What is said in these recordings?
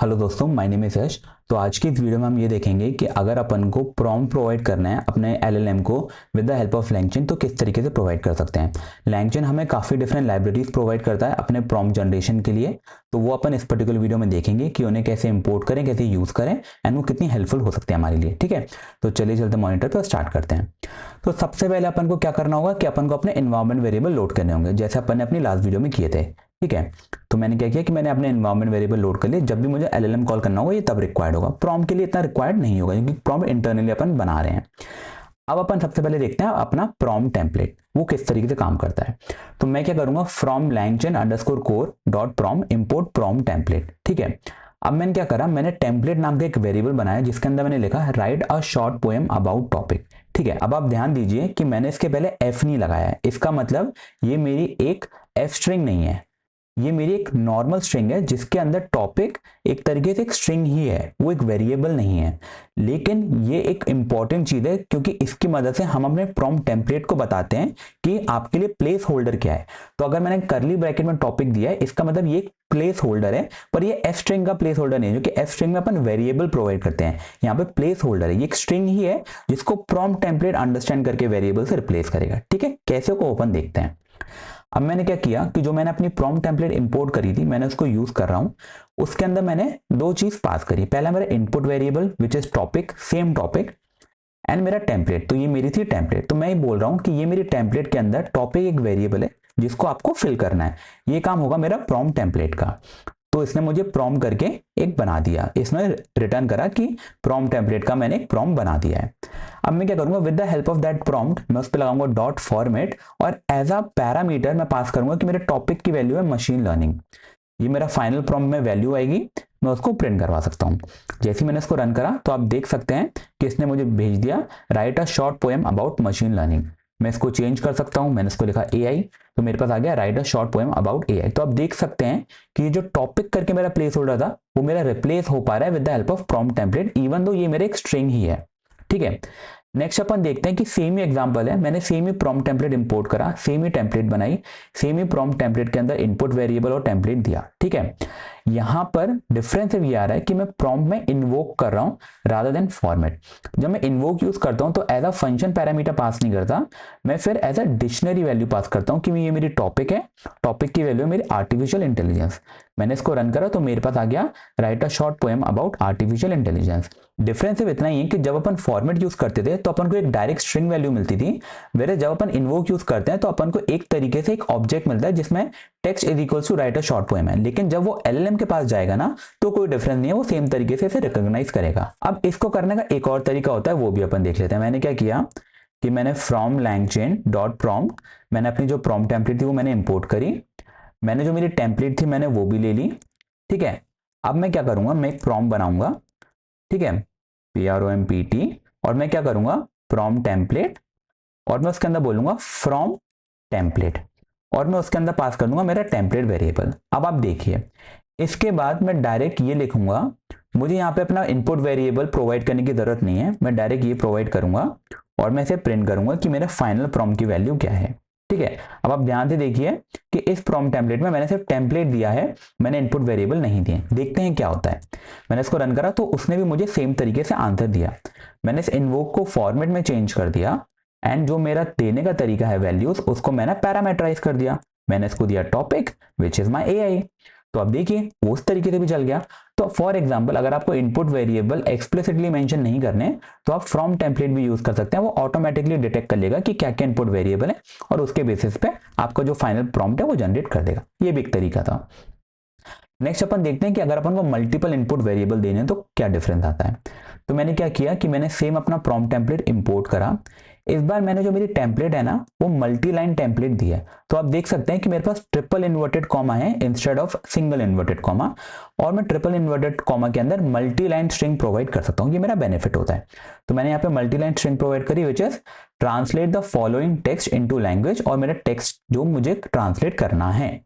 Hello दोस्तों, my name is यश। तो आज की इस वीडियो में हम ये देखेंगे कि अगर अपन को प्रॉम्प्ट प्रोवाइड करना है अपने एलएलएम को विद द हेल्प ऑफ लैंगचैन तो किस तरीके से प्रोवाइड कर सकते हैं। लैंगचैन हमें काफ़ी डिफरेंट लाइब्रेरीज प्रोवाइड करता है अपने प्रॉम्प्ट जनरेशन के लिए। तो वो अपन इस पर्टिकुलर वीडियो में देखेंगे कि उन्हें कैसे इंपोर्ट करें, कैसे यूज़ करें एंड वो कितनी हेल्पफुल हो सकते हैं हमारे लिए। ठीक है, तो चलिए चलते मॉनिटर पर स्टार्ट करते हैं। तो सबसे पहले अपन को क्या करना होगा कि अपन को अपने एनवायरमेंट वेरिएबल लोड करने होंगे, जैसे अपन ने अपनी लास्ट वीडियो में किए थे। ठीक है, तो मैंने क्या किया कि मैंने अपने एनवायरमेंट वेरिएबल लोड कर लिए। जब भी मुझे एलएलएम कॉल करना होगा ये तब रिक्वायर्ड होगा, प्रॉम्प्ट के लिए इतना रिक्वायर्ड नहीं होगा क्योंकि प्रॉम्प्ट इंटरनली अपन बना रहे हैं। अब अपन सबसे पहले देखते हैं अपना प्रॉम्प्ट टेम्पलेट वो किस तरीके से काम करता है। तो मैं क्या करूंगा, from langchain underscore core dot prompt import prompt template. ठीक है, अब मैंने क्या करा, मैंने टेम्पलेट नाम का एक वेरिएबल बनाया जिसके अंदर मैंने लिखा right a short poem about topic. ठीक है, अब आप ध्यान दीजिए कि मैंने इसके पहले एफ नहीं लगाया है। इसका मतलब ये मेरी एक एफ स्ट्रिंग नहीं है, ये मेरी एक नॉर्मल स्ट्रिंग है जिसके अंदर टॉपिक एक तरीके से एक स्ट्रिंग ही है, वो एक वेरिएबल नहीं है। लेकिन ये एक इंपॉर्टेंट चीज है क्योंकि इसकी मदद से हम अपने प्रॉम्प्ट टेम्पलेट को बताते हैं कि आपके लिए प्लेस होल्डर क्या है। तो अगर मैंने करली ब्रैकेट में टॉपिक दिया है इसका मतलब ये एक प्लेस होल्डर है, पर ये एफ स्ट्रिंग का प्लेस होल्डर नहीं है क्योंकि एफ स्ट्रिंग में अपन वेरिएबल प्रोवाइड करते हैं। यहाँ पे प्लेस होल्डर है, ये एक स्ट्रिंग ही है जिसको प्रॉम्प्ट टेम्पलेट अंडरस्टैंड करके वेरिएबल से रिप्लेस करेगा। ठीक है, कैसे को ओपन देखते हैं। अब मैंने क्या किया कि जो मैंने अपनी प्रॉम्प्ट टेम्पलेट इंपोर्ट करी थी मैंने उसको यूज कर रहा हूं। उसके अंदर मैंने दो चीज पास करी। पहला मेरा input variable which is topic, same topic, and मेरा टेम्पलेट। तो ये मेरी थी टेम्पलेट। तो मैं ये बोल रहा हूं कि ये मेरी टेम्पलेट के अंदर टॉपिक एक वेरिएबल है जिसको आपको फिल करना है। ये काम होगा मेरा प्रॉम्प्ट टेम्पलेट का। तो इसने मुझे प्रॉम्प्ट करके एक बना दिया, इसने रिटर्न करा कि प्रॉम्प्ट टेम्पलेट का मैंने एक प्रॉम्प्ट बना दिया है। अब मैं क्या करूंगा, with the help of that prompt मैं उस पर लगाऊंगा डॉट फॉर्मेट और एज अ पैरामीटर मैं पास करूंगा कि मेरे टॉपिक की वैल्यू है मशीन लर्निंग। ये मेरा फाइनल प्रॉम्प्ट में वैल्यू आएगी, मैं उसको प्रिंट करवा सकता हूँ। जैसे ही मैंने इसको रन करा तो आप देख सकते हैं कि इसने मुझे भेज दिया right a short poem about machine learning. मैं इसको चेंज कर सकता हूं, मैंने इसको लिखा एआई, तो मेरे पास आ गया right a short poem about AI. तो आप देख सकते हैं कि जो टॉपिक करके मेरा प्लेस होल्डर था वो मेरा रिप्लेस हो पा रहा है with the help of prompt template, even though ये मेरे एक स्ट्रिंग ही है। ठीक है, नेक्स्ट अपन देखते हैं कि सेम ही एग्जांपल है, मैंने सेम ही प्रॉम्प्ट टेम्पलेट इंपोर्ट करा, सेम ही टेम्पलेट बनाई, सेम ही प्रॉम्प्ट टेम्पलेट के अंदर इनपुट वेरिएबल और टेम्पलेट दिया। ठीक है, यहां पर डिफरेंस ये आ रहा है कि मैं प्रॉम्प्ट में इन्वोक कर रहा हूं रादर देन फॉर्मेट। जब मैं इन्वोक यूज करता हूं तो as a function parameter pass नहीं करता, मैं फिर as a dictionary value pass करता हूं कि ये मेरी टॉपिक है, टॉपिक की वैल्यू है मेरी आर्टिफिशियल इंटेलिजेंस। मैंने इसको रन करा तो मेरे पास आ गया right a short poem about artificial intelligence. Difference सिर्फ इतना ही है कि जब अपन फॉर्मेट यूज करते थे तो अपन को एक डायरेक्ट स्ट्रिंग वैल्यू मिलती थी, वेरे जब अपन इन्वोक यूज करते हैं तो अपन को एक तरीके से एक ऑब्जेक्ट मिलता है जिसमें text is equals to write a short poem है। लेकिन जब वो एलएलएम के पास जाएगा ना तो कोई डिफरेंस नहीं है, वो सेम तरीके से इसे रिकॉग्नाइज करेगा। अब इसको करने का एक और तरीका होता है, वो भी अपन देख लेते हैं। मैंने क्या किया कि मैंने फ्रॉम langchain डॉट प्रॉम्प्ट मैंने अपनी जो प्रॉम्प्ट टेम्पलेट थी वो मैंने इंपोर्ट करी, मैंने जो मेरी टेम्पलेट थी मैंने वो भी ले ली। ठीक है, अब मैं क्या करूंगा, मैं एक प्रॉम्प्ट बनाऊंगा। ठीक है, PROMPT, और मैं क्या करूंगा प्रॉम्प्ट टेम्पलेट, और मैं उसके अंदर बोलूंगा फ्रॉम टेम्पलेट, और मैं उसके अंदर पास कर दूंगा मेरा टेम्पलेट वेरिएबल। अब आप देखिए, इसके बाद मैं डायरेक्ट ये लिखूंगा, मुझे यहाँ पे अपना इनपुट वेरिएबल प्रोवाइड करने की जरूरत नहीं है, मैं डायरेक्ट ये प्रोवाइड करूंगा और मैं इसे प्रिंट करूंगा कि मेरा फाइनल प्रॉम्प्ट की वैल्यू क्या है। ठीक है, अब आप ध्यान से देखिए कि इस प्रॉम्प्ट टेम्पलेट में मैंने सिर्फ टेम्पलेट दिया है, मैंने इनपुट वेरिएबल नहीं दिए। देखते हैं क्या होता है। मैंने इसको रन करा तो उसने भी मुझे सेम तरीके से आंसर दिया। मैंने इस इन्वोक को फॉर्मेट में चेंज कर दिया एंड जो मेरा देने का तरीका है वैल्यूज उसको मैंने पैरामीटराइज कर दिया। मैंने इसको दिया topic which is my AI. तो अब देखिए वो उस तरीके से भी चल गया। तो फॉर एग्जांपल अगर आपको इनपुट वेरिएबल एक्सप्लिसिटली मेंशन नहीं करने तो आप फ्रॉम टेम्पलेट भी यूज कर सकते हैं, वो ऑटोमेटिकली डिटेक्ट कर लेगा कि क्या क्या इनपुट वेरिएबल है और उसके बेसिस पे आपका जो फाइनल प्रॉम्प्ट है वो जनरेट कर देगा। ये भी एक तरीका था। नेक्स्ट अपन देखते हैं कि अगर अपन को मल्टीपल इनपुट वेरिएबल देने तो क्या डिफरेंस आता है। तो मैंने क्या किया कि मैंने सेम अपना प्रॉम्प्ट टेम्पलेट इंपोर्ट करा। इस बार मैंने जो मेरी टेम्पलेट है ना वो मल्टी लाइन टेम्पलेट दी है। तो आप देख सकते हैं कि मेरे पास ट्रिपल इन्वर्टेड कॉमा है instead of single inverted comma, और मैं ट्रिपल इन्वर्टेड कॉमा के अंदर मल्टी लाइन स्ट्रिंग प्रोवाइड कर सकता हूँ, ये मेरा बेनिफिट होता है। तो मैंने यहाँ पे मल्टी लाइन स्ट्रिंग प्रोवाइड करी which is translate the following text into language, और मेरा टेक्स्ट जो मुझे ट्रांसलेट करना है।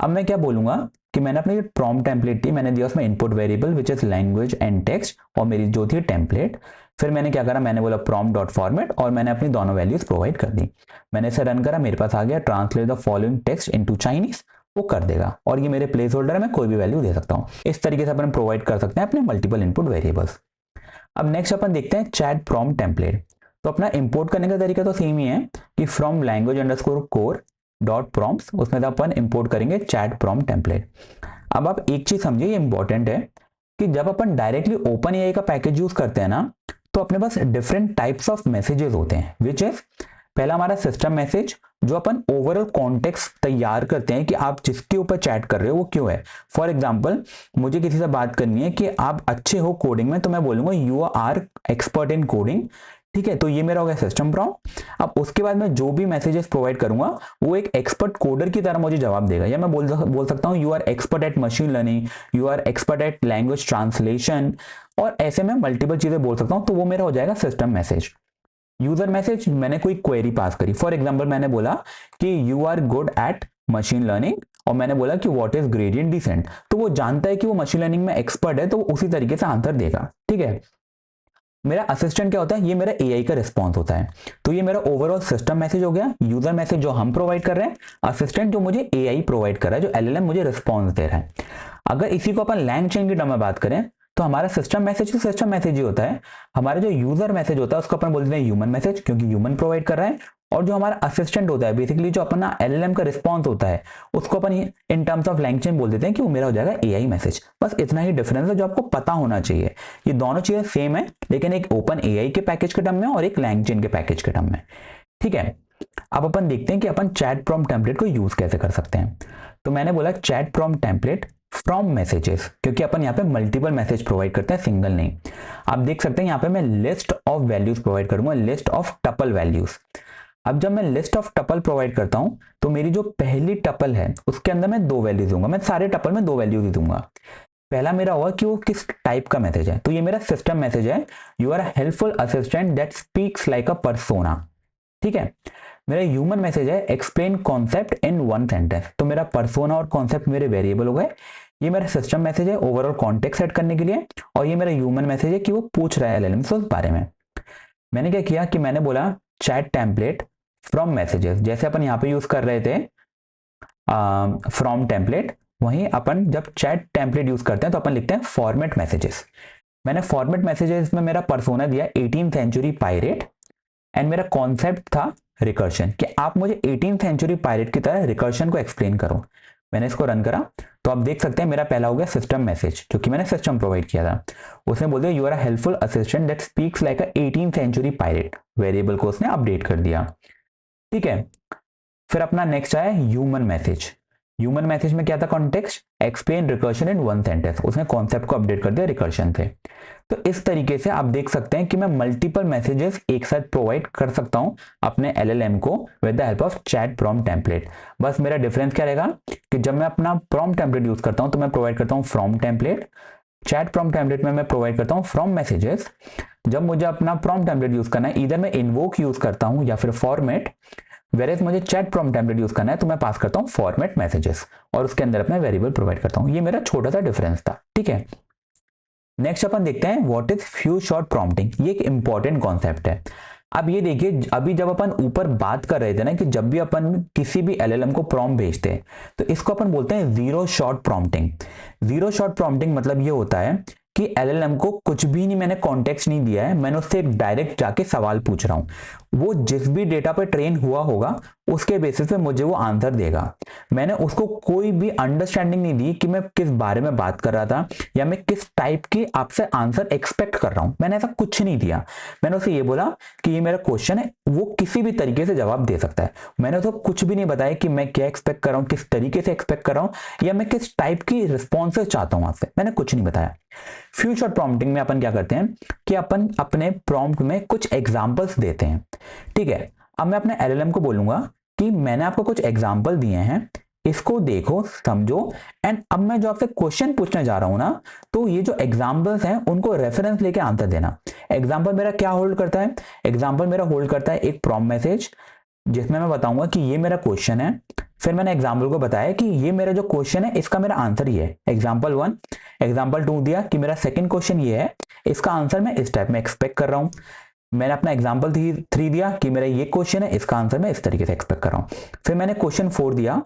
अब मैं क्या बोलूंगा कि मैंने अपनी प्रॉम्प्ट टेम्पलेट थी मैंने दिया उसमें input variable which is language and text, और मेरी जो थी टेम्पलेट। फिर मैंने क्या करा, मैंने बोला प्रॉम्प्ट डॉट फॉर्मेट और मैंने अपनी दोनों वैल्यूज प्रोवाइड कर दी। मैंने इसे रन करा, मेरे पास आ गया translate the following text into Chinese, वो कर देगा, और ये मेरे प्लेस होल्डर है, मैं कोई भी वैल्यू दे सकता हूँ। इस तरीके से अपन प्रोवाइड कर सकते हैं अपने मल्टीपल इनपुट वेरिएबल्स। अब नेक्स्ट अपन देखते हैं चैट प्रॉम्प्ट टेम्पलेट। तो अपना इंपोर्ट करने का तरीका तो सेम ही है कि from language underscore core dot prompts, उसमें तो अपन इंपोर्ट करेंगे चैट प्रॉम्प्ट टेम्पलेट। अब आप एक चीज समझिए, ये इंपॉर्टेंट है कि जब अपन डायरेक्टली ओपन एआई का पैकेज यूज करते हैं ना, तो अपने पास डिफरेंट टाइप्स ऑफ मैसेजेस होते हैं, विच इज पहला हमारा सिस्टम मैसेज, जो अपन ओवरऑल कॉन्टेक्स्ट तैयार करते हैं कि आप जिसके ऊपर चैट कर रहे हो वो क्यों है। फॉर एग्जांपल, मुझे किसी से बात करनी है कि आप अच्छे हो कोडिंग में, तो मैं बोलूंगा you are expert in coding, ठीक है, तो ये मेरा हो गया सिस्टम प्रॉम्प्ट। अब उसके बाद मैं जो भी मैसेजेस प्रोवाइड करूंगा वो एक एक्सपर्ट कोडर की तरह मुझे जवाब देगा, या मैं बोल सकता हूँ you are expert at machine learning, you are expert at language translation, और ऐसे में मल्टीपल चीजें बोल सकता हूँ, तो वो मेरा हो जाएगा सिस्टम मैसेज। यूजर मैसेज, मैंने कोई क्वेरी पास करी, फॉर एग्जांपल मैंने बोला कि you are good at machine learning, और मैंने बोला कि व्हाट इज ग्रेडियंट डिसेंट, तो वो जानता है कि वो मशीन लर्निंग में एक्सपर्ट है, तो वो उसी तरीके से आंसर देगा, ठीक है। मेरा असिस्टेंट क्या होता है, ये मेरा एआई का रिस्पॉन्स होता है। तो ये मेरा ओवरऑल सिस्टम मैसेज हो गया, यूजर मैसेज जो हम प्रोवाइड कर रहे हैं, असिस्टेंट जो मुझे एआई प्रोवाइड कर रहा है, जो एलएलएम मुझे रिस्पॉन्स दे रहा है। अगर इसी को अपन लैंगचेन की टर्म में बात करें, तो हमारा सिस्टम मैसेज तो सिस्टम मैसेज ही होता है, हमारा जो यूजर मैसेज होता है उसको अपन बोलते हैं ह्यूमन मैसेज, क्योंकि ह्यूमन प्रोवाइड कर रहा है, और जो हमारा असिस्टेंट होता है, बेसिकली जो अपना एलएलएम का रिस्पॉन्स होता है, उसको अपन इन टर्म्स ऑफ लैंगचेन बोल देते हैं कि वो मेरा हो जाएगा एआई मैसेज। बस इतना ही डिफरेंस है जो आपको पता होना चाहिए। ये दोनों चीजें सेम है, लेकिन एक ओपन एआई के पैकेज के टर्म में और एक लैंगचेन के पैकेज के टर्म में, ठीक है। अब अपन देखते हैं कि अपन चैट प्रॉम्प्ट टेम्पलेट को यूज कैसे कर सकते हैं। तो मैंने बोला chat prompt template from messages, क्योंकि अपन यहाँ पे मल्टीपल मैसेज प्रोवाइड करते हैं, सिंगल नहीं। आप देख सकते हैं यहाँ पे मैं लिस्ट ऑफ वैल्यूज प्रोवाइड करूंगा, लिस्ट ऑफ टपल वैल्यूज। अब जब मैं लिस्ट ऑफ टपल प्रोवाइड करता हूं, तो मेरी जो पहली टपल है उसके अंदर मैं 2 वैल्यूज दूंगा, मैं सारे टपल में 2 वैल्यूज दूंगा। पहला मेरा होगा कि वो किस टाइप का मैसेज है, तो ये मेरा सिस्टम मैसेज है, you are a helpful assistant that speaks like a persona, ठीक है। मेरा ह्यूमन मैसेज है, एक्सप्लेन कॉन्सेप्ट इन 1 सेंटेंस, तो मेरा पर्सोना और कॉन्सेप्ट मेरे वेरिएबल हो गए। ये मेरा सिस्टम मैसेज है ओवरऑल कॉन्टेक्स्ट सेट करने के लिए, और ये मेरा ह्यूमन मैसेज है कि वो पूछ रहा है एलएलएम से उस बारे में। मैंने क्या किया कि मैंने बोला चैट टेम्पलेट फ्रॉम मैसेजेस, जैसे अपन यहाँ पे यूज कर रहे थे फ्रॉम टेम्पलेट, वहीं अपन जब चैट टेम्पलेट यूज करते हैं तो अपन लिखते हैं फॉर्मेट मैसेजेस। मैंने फॉर्मेट मैसेजेस में मेरा पर्सोना दिया 18th सेंचुरी पायरेट, एंड मेरा कॉन्सेप्ट था रिकर्शन, कि आप मुझे 18th सेंचुरी पायरेट की तरह रिकर्शन को एक्सप्लेन करो। मैंने इसको रन करा, तो आप देख सकते हैं मेरा पहला हो गया सिस्टम मैसेज, जो कि मैंने सिस्टम प्रोवाइड किया था। उसने बोल दिया you are a helpful assistant that speaks like a 18th century pirate, variable को उसने अपडेट कर दिया, ठीक है। फिर अपना नेक्स्ट आया ह्यूमन मैसेज। ह्यूमन मैसेज में क्या था कॉन्टेक्स्ट, एक्सप्लेन रिकर्शन इन 1 सेंटेंस, उसने कॉन्सेप्ट को अपडेट कर दिया रिकर्शन से। तो इस तरीके से आप देख सकते हैं कि मैं मल्टीपल मैसेजेस एक साथ प्रोवाइड कर सकता हूं अपने एलएलएम को with the help of chat prompt template. बस मेरा डिफरेंस क्या रहेगा कि जब मैं अपना प्रॉम्प्ट टेम्पलेट यूज करता हूं तो मैं प्रोवाइड करता हूं from template, chat prompt template में मैं प्रोवाइड करता हूं फ्रॉम मैसेजेस। जब मुझे अपना प्रॉम्प्ट टेम्पलेट यूज करना है, इधर मैं इन्वोक यूज करता हूं या फिर फॉर्मेट, वेरेज मुझे चैट प्रॉम्प्ट टेम्पलेट यूज करना है तो मैं पास करता हूं फॉर्मेट मैसेजेस, और उसके अंदर अपना वेरिएबल प्रोवाइड करता हूं। ये मेरा छोटा सा डिफरेंस था, ठीक है। नेक्स्ट अपन देखते हैं what is few shot prompting. ये एक इंपॉर्टेंट कॉन्सेप्ट है। अब ये देखिए, अभी जब अपन ऊपर बात कर रहे थे ना कि जब भी अपन किसी भी एलएलएम को प्रॉम्प्ट भेजते हैं तो इसको अपन बोलते हैं zero shot prompting. Zero shot prompting मतलब ये होता है कि एलएलएम को कुछ भी नहीं, मैंने कॉन्टेक्स्ट नहीं दिया है, मैंने उससे डायरेक्ट जाके सवाल पूछ रहा हूं, वो जिस भी डेटा पे ट्रेन हुआ होगा उसके बेसिस पे मुझे वो आंसर देगा। मैंने उसको कोई भी अंडरस्टैंडिंग नहीं दी कि मैं किस बारे में बात कर रहा था या मैं किस टाइप की आपसे आंसर एक्सपेक्ट कर रहा हूं, मैंने ऐसा कुछ नहीं दिया। मैंने उसे ये बोला कि ये मेरा क्वेश्चन है, वो किसी भी तरीके से जवाब दे सकता है। मैंने उसको कुछ भी नहीं बताया कि मैं क्या एक्सपेक्ट कर रहा हूं, किस तरीके से एक्सपेक्ट कर रहा हूं, या मैं किस टाइप की रिस्पॉन्सेज चाहता हूं आपसे, मैंने कुछ नहीं बताया। फ्यू शॉट प्रॉम्प्टिंग में अपन क्या करते हैं कि अपन अपने प्रॉम्प्ट में कुछ एग्जांपल्स देते हैं, ठीक है। अब मैं अपने एलएलएम को बोलूंगा कि मैंने आपको कुछ एग्जांपल दिए हैं, इसको देखो समझो, एंड अब मैं जो आपसे क्वेश्चन पूछने जा रहा हूं ना, तो ये जो एग्जांपल्स हैं उनको रेफरेंस लेके आंसर देना। एग्जांपल मेरा क्या होल्ड करता है, एग्जांपल मेरा होल्ड करता है एक प्रॉम्प्ट मैसेज जिसमें मैं बताऊंगा कि ये मेरा क्वेश्चन है, फिर मैंने एग्जाम्पल को बताया कि ये मेरा जो क्वेश्चन है इसका मेरा आंसर ये है, एग्जाम्पल 1। एग्जाम्पल 2 दिया कि मेरा सेकंड क्वेश्चन ये है, इसका आंसर मैं इस टाइप में एक्सपेक्ट कर रहा हूं। मैंने अपना एग्जाम्पल 3 दिया कि मेरा ये क्वेश्चन है, इसका आंसर मैं इस तरीके से एक्सपेक्ट कर रहा हूं। फिर मैंने क्वेश्चन 4 दिया,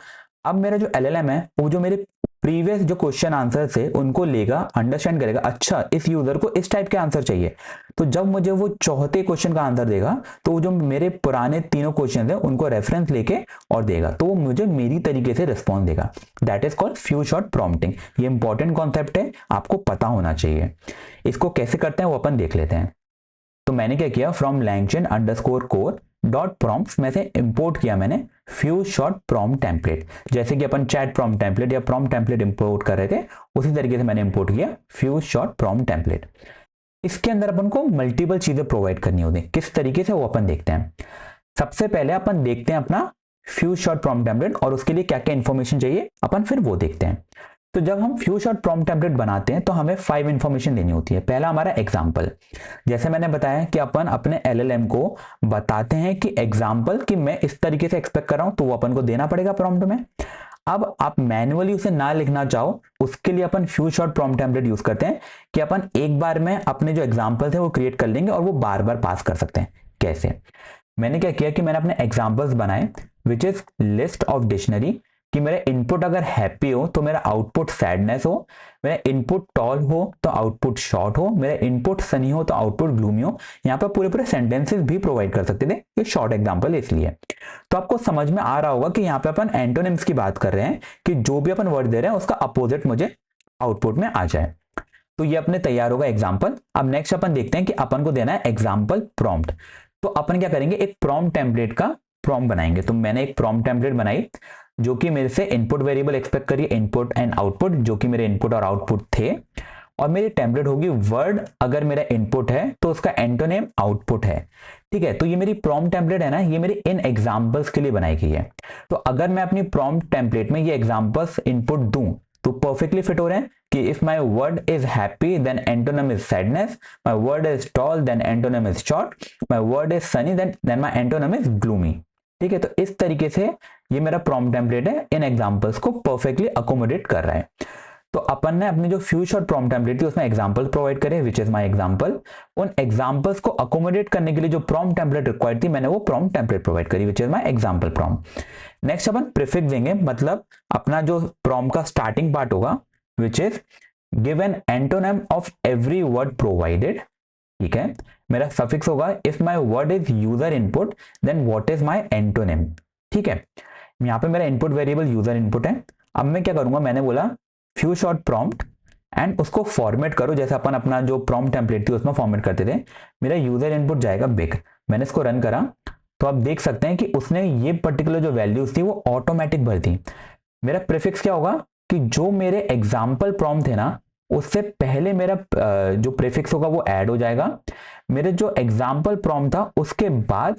अब मेरा जो एलएलएम है वो जो मेरे प्रीवियस जो क्वेश्चन आंसर थे उनको लेगा, अंडरस्टैंड करेगा, अच्छा इस यूजर को इस टाइप के आंसर चाहिए, तो जब मुझे वो चौथे क्वेश्चन का आंसर देगा तो वो जो मेरे पुराने तीनों क्वेश्चन थे उनको रेफरेंस लेके और देगा, तो वो मुझे मेरी तरीके से रिस्पॉन्स देगा। That is called few shot prompting. ये इंपॉर्टेंट कॉन्सेप्ट है, आपको पता होना चाहिए। इसको कैसे करते हैं वो अपन देख लेते हैं। तो मैंने क्या किया, फ्रॉम langchain_core डॉट प्रॉम्प्ट्स में से इंपोर्ट किया मैंने फ्यू शॉर्ट प्रॉम्प्ट टेम्पलेट। जैसे कि अपन चैट प्रॉम्प्ट टेम्पलेट या प्रॉम्प्ट टेम्पलेट इंपोर्ट कर रहे थे, उसी तरीके से मैंने इंपोर्ट किया फ्यू शॉर्ट प्रॉम्प्ट टेम्पलेट। इसके अंदर अपन को मल्टीपल चीजें प्रोवाइड करनी होती है, किस तरीके से वो अपन देखते हैं। सबसे पहले अपन देखते हैं अपना फ्यू शॉर्ट प्रॉम्प्ट टेम्पलेट और उसके लिए क्या क्या इंफॉर्मेशन चाहिए अपन फिर वो देखते हैं। तो जब हम फ्यू शॉर्ट प्रॉम्प्ट टेम्पलेट बनाते हैं तो हमें 5 इंफॉर्मेशन देनी होती है। पहला हमारा एग्जांपल, जैसे मैंने बताया कि अपन अपने एलएलएम को बताते हैं कि एग्जांपल कि मैं इस तरीके से एक्सपेक्ट कर रहा हूं, तो वो अपन को देना पड़ेगा प्रॉम्प्ट में। अब आप मैन्युअली उसे ना लिखना चाहो, उसके लिए अपन few short prompt template use करते हैं कि अपन एक बार में अपने जो एग्जाम्पल थे वो क्रिएट कर लेंगे और वो बार बार पास कर सकते हैं। कैसे? मैंने क्या किया कि मैंने अपने एग्जाम्पल्स बनाए which is list of dictionary, कि मेरा इनपुट अगर हैप्पी हो तो मेरा आउटपुट सैडनेस हो, मेरा इनपुट टॉल हो तो आउटपुट शॉर्ट हो, मेरा इनपुट सनी हो तो आउटपुट ग्लूमी हो। यहाँ पर पूरे पूरे सेंटेंसेस भी प्रोवाइड कर सकते थे, ये शॉर्ट एग्जांपल है इसलिए। तो आपको समझ में आ रहा होगा कि यहाँ पे अपन एंटोनिम्स की बात कर रहे हैं कि जो भी अपन वर्ड दे रहे हैं उसका अपोजिट मुझे आउटपुट में आ जाए। तो ये अपने तैयार होगा एग्जाम्पल। अब नेक्स्ट अपन देखते हैं कि अपन को देना है एग्जाम्पल प्रॉम्प्ट। तो अपन क्या करेंगे, एक प्रॉम्प्ट टेम्पलेट का प्रॉम्प्ट बनाएंगे। तो मैंने एक प्रॉम्प्ट टेम्पलेट बनाई जो कि मेरे से इनपुट वेरिएबल एक्सपेक्ट करिए, इनपुट एंड आउटपुट, जो कि मेरे इनपुट और आउटपुट थे। और मेरी टेम्पलेट होगी वर्ड, अगर मेरा इनपुट है तो उसका एंटोनिम आउटपुट है। ठीक है, तो ये मेरी प्रॉम्प्ट टेम्पलेट है ना, ये मेरी इन एग्जांपल्स के लिए बनाई गई है। तो अगर मैं अपनी प्रॉम्प्ट टेम्पलेट में ये एग्जांपल्स इनपुट दूं तो परफेक्टली फिट हो रहे हैं कि if my word is happy then antonym is sadness, my word is tall then antonym is short, my word is sunny then my antonym is gloomy. ठीक है, तो इस तरीके से ये मेरा प्रॉम्प्ट टेम्पलेट है, इन एग्जांपल्स को परफेक्टली अकोमोडेट कर रहा है। तो अपन ने अपनी जो फ्यू शॉर्ट प्रॉम्प्ट टेम्पलेट थी उसमें एग्जांपल प्रोवाइड करे विच इज माय एग्जांपल। उन एग्जांपल्स को अकोमोडेट करने के लिए जो प्रॉम्प्ट टेम्पलेट रिक्वायर्ड थी मैंने वो प्रॉम्प्ट टेम्पलेट प्रोवाइड करी which is my example prompt. Next अपन प्रीफिक्स देंगे, मतलब अपना जो प्रॉम्प्ट का स्टार्टिंग पार्ट होगा which is give an antonym of every word provided. ठीक है, मेरा सफिक्स होगा if my word is user input then what is my antonym. ठीक है, यहाँ पे मेरा इनपुट वेरिएबल यूजर इनपुट है। अब मैं क्या करूंगा, मैंने बोला फ्यू शॉर्ट प्रॉम्प्ट एंड उसको फॉर्मेट करो जैसे अपन अपना जो प्रॉम्प्ट टेम्पलेट थी उसमें फॉर्मेट करते थे। मेरा यूजर इनपुट जाएगा बिग। मैंने इसको रन करा तो आप देख सकते हैं कि उसने ये पर्टिकुलर जो वैल्यूज थी वो ऑटोमेटिक भर दी। मेरा प्रीफिक्स क्या होगा कि जो मेरे एग्जाम्पल प्रॉम्प्ट थे ना उससे पहले मेरा जो प्रीफिक्स होगा वो ऐड हो जाएगा। मेरे जो एग्जाम्पल प्रॉम्प्ट था उसके बाद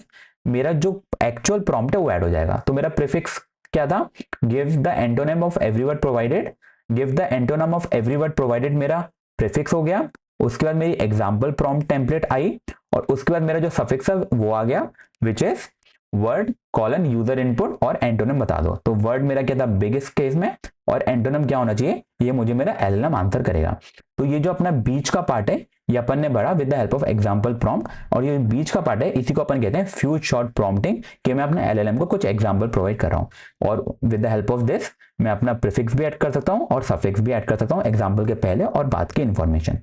मेरा जो एक्चुअल प्रॉम्प्ट है वो ऐड हो जाएगा। तो मेरा प्रीफिक्स क्या था, give the antonym of every word provided, give the antonym of every word provided मेरा प्रीफिक्स हो गया। उसके बाद मेरी एग्जाम्पल प्रॉम्प्ट टेम्पलेट आई और उसके बाद मेरा जो सफिक्स है वो आ गया which is word colon user input और एंटोनिम बता दो। तो वर्ड मेरा क्या था बिग इस केस में और एंटोनिम क्या होना चाहिए, ये मुझे मेरा एलएलएम आंसर करेगा। तो ये जो अपना बीच का पार्ट है ये अपन ने बढ़ा with the help of example prompt, और ये बीच का पार्ट है इसी को अपन कहते हैं फ्यू शॉर्ट प्रॉम्प्टिंग, कि मैं अपने एलएलएम को कुछ एग्जांपल प्रोवाइड कर रहा हूं और with the help of this मैं अपना प्रीफिक्स भी ऐड कर सकता हूं और सफिक्स भी ऐड कर सकता हूं एग्जांपल के पहले और बाद की इंफॉर्मेशन।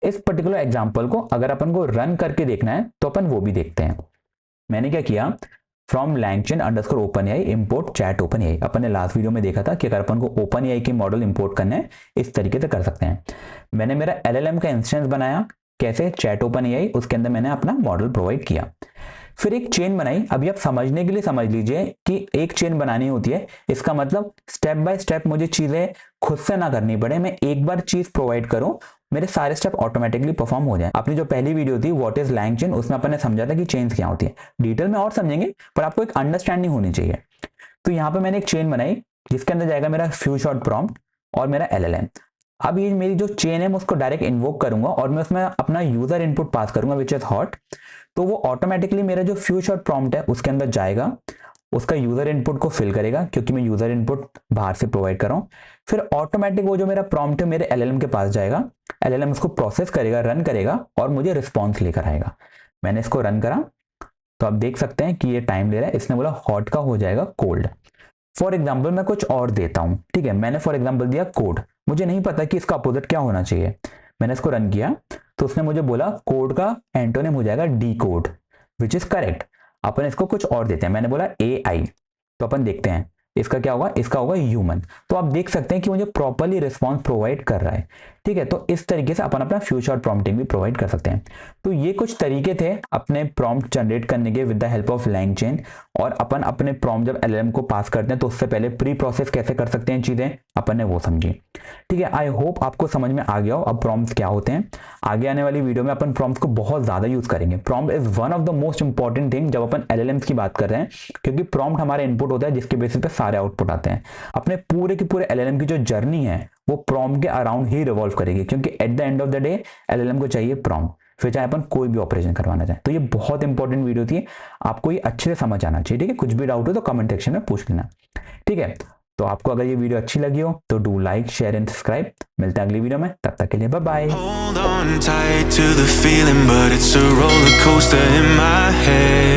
इस पर्टिकुलर एग्जांपल को अगर अपन को रन करके देखना है तो अपन वो भी देखते हैं। मैंने क्या किया, from langchain_openai import chat OpenAI। अपन ने लास्ट वीडियो में देखा था कि अगर अपन को OpenAI के मॉडल इंपोर्ट करने हैं इस तरीके से कर सकते हैं। मैंने मेरा LLM का इंस्टेंस बनाया, कैसे, चैट OpenAI, उसके अंदर मैंने अपना मॉडल प्रोवाइड किया। फिर एक चेन बनाई। अभी आप समझने के लिए समझ लीजिए कि एक चेन बनानी होती है, इसका मतलब स्टेप बाय स्टेप मुझे चीजें खुद से ना करनी पड़े, मैं एक बार चीज प्रोवाइड करूं मेरे सारे स्टेप ऑटोमेटिकली परफॉर्म हो जाए। अपनी जो पहली वीडियो थी व्हाट इज LangChain उसमें अपन ने समझा था कि चेन्स क्या होती है, डिटेल में और समझेंगे पर आपको एक अंडरस्टैंडिंग होनी चाहिए। तो यहाँ पे मैंने एक चेन बनाई जिसके अंदर जाएगा मेरा फ्यू शॉर्ट प्रॉम्प्ट और मेरा LLM। अब ये मेरी जो चेन है मैं उसको डायरेक्ट इन्वोक करूंगा और मैं उसमें अपना यूजर इनपुट पास करूंगा विच इज हॉट। तो वो ऑटोमेटिकली मेरा जो फ्यू शॉर्ट प्रॉम्प्ट है उसके अंदर जाएगा, उसका यूजर इनपुट को फिल करेगा क्योंकि मैं यूजर इनपुट बाहर से प्रोवाइड कर रहा हूं। फिर ऑटोमेटिक वो जो मेरा प्रॉम्प्ट है मेरे LLM के पास जाएगा, LLM उसको प्रोसेस करेगा, रन करेगा और मुझे रिस्पॉन्स लेकर आएगा। मैंने इसको रन करा तो आप देख सकते हैं कि ये टाइम ले रहा है। इसने बोला हॉट का हो जाएगा कोल्ड। फॉर एग्जाम्पल मैं कुछ और देता हूँ, ठीक है, मैंने फॉर एग्जाम्पल दिया कोड, मुझे नहीं पता कि इसका अपोजिट क्या होना चाहिए। मैंने इसको रन किया तो उसने मुझे बोला कोड का एंटोनिम हो जाएगा decode, which is correct. अपन इसको कुछ और देते हैं, मैंने बोला AI, तो अपन देखते हैं इसका क्या होगा, इसका होगा ह्यूमन। तो आप देख सकते हैं कि मुझे प्रॉपरली रिस्पॉन्स प्रोवाइड कर रहा है, ठीक है। तो इस तरीके से अपन अपना फ्यूचर प्रॉम्प्टिंग भी प्रोवाइड कर सकते हैं। तो ये कुछ तरीके थे अपने प्रॉम्प्ट जनरेट करने के with the help of LangChain। और अपन अपने प्रॉम्प्ट जब LLM को पास करते हैं तो उससे पहले प्री प्रोसेस कैसे कर सकते हैं चीजें, अपन ने वो समझी, ठीक है। आई होप आपको समझ में आ गया हो अब प्रॉम्प्ट्स क्या होते हैं। आगे आने वाली वीडियो में अपन प्रॉम्प्ट्स को बहुत ज्यादा यूज करेंगे। Prompt is one of the most important thing जब अपन LLMs की बात कर रहे हैं, क्योंकि प्रॉम्प्ट हमारा इनपुट होता है जिसके बेसिस पे सारे आउटपुट आते हैं। अपने पूरे के पूरे LLM की जो जर्नी है वो प्रॉम्प्ट के अराउंड ही रिवॉल्व करेगी, क्योंकि at the end of the day LLM को चाहिए प्रॉम्प्ट, फिर चाहे अपन कोई भी ऑपरेशन करवाना चाहे। तो ये बहुत इंपॉर्टेंट वीडियो थी, आपको ये अच्छे से समझ आना चाहिए, ठीक है। कुछ भी डाउट हो तो कमेंट सेक्शन में पूछ लेना, ठीक है। तो आपको अगर ये वीडियो अच्छी लगी हो तो do like, share and subscribe. मिलते हैं अगली वीडियो में, तब तक के लिए bye bye. Hold on tight to the feeling, but it's a roller coaster in my head.